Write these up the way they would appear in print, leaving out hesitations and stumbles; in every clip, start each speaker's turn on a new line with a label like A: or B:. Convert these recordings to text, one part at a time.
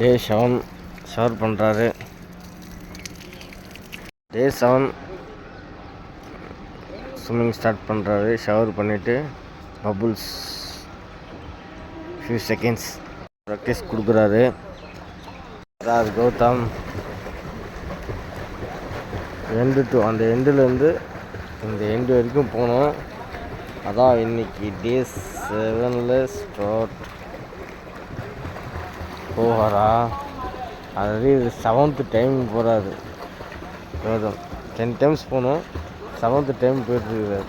A: டே 7 shower பண்ணுறாரு. டே 7 swimming start பண்ணுறாரு. Shower பண்ணிவிட்டு பபுள்ஸ் ஃபியூ செகண்ட்ஸ் ப்ராக்டிஸ் கொடுக்குறாரு. அதாவது கௌதம் எண்டு டு அந்த எண்டுலேருந்து இந்த எண்டு வரைக்கும் போகணும். அதான் இன்னைக்கு டே 7 ஸ்டார்ட் போவாரா. ஆல்ரெடி இது 7th டைம் போகிறாரு கௌதம். 10 டைம்ஸ் போகணும், 7th டைம் போயிட்டுருக்கிறார்.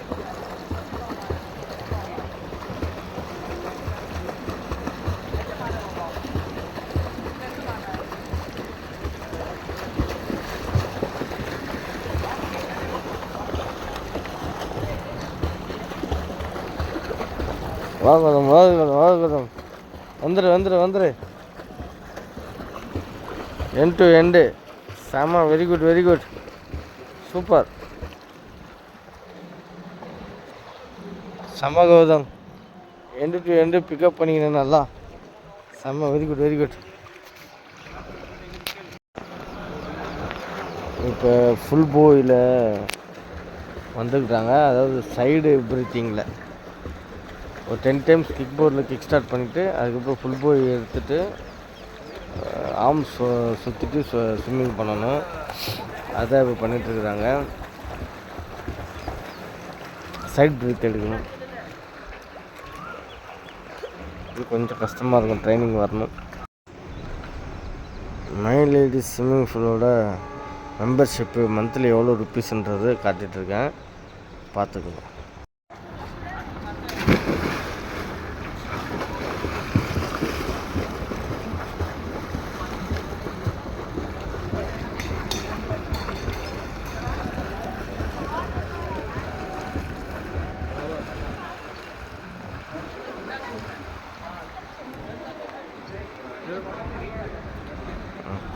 A: வாகதம் வந்துரு எண்ட் டு எண்டு செம. வெரி குட் சூப்பர் செம Gautham. End to end pickup பண்ணிக்கிறேன் நல்லா. செம்ம வெரி குட். இப்போ ஃபுல் போயில் வந்துருக்குறாங்க. அதாவது சைடு பிரீத்திங்கில் ஒரு 10 டைம்ஸ் கிக் போர்டில் கிக் ஸ்டார்ட் பண்ணிவிட்டு அதுக்கப்புறம் ஃபுல் போய் எடுத்துகிட்டு ஆர்ம்ஸ் சுற்றிட்டு ஸ்விம்மிங் பண்ணணும். அதை இப்போ பண்ணிகிட்ருக்குறாங்க. சைட் பிரீத் எடுக்கணும். இது கொஞ்சம் கஷ்டமாக இருக்கும், ட்ரைனிங் வரணும். மை லேடி ஸ்விம்மிங் பூலோட மெம்பர்ஷிப்பு மந்த்லி எவ்வளோ ருப்பீஸ்ன்றது காட்டிகிட்ருக்கேன், பார்த்துக்கணும்.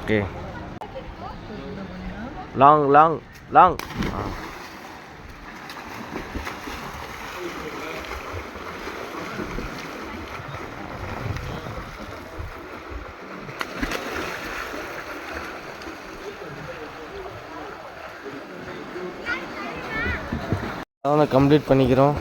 A: ஓகே, லாங் கம்ப்ளீட் பண்ணிக்கிறோம்.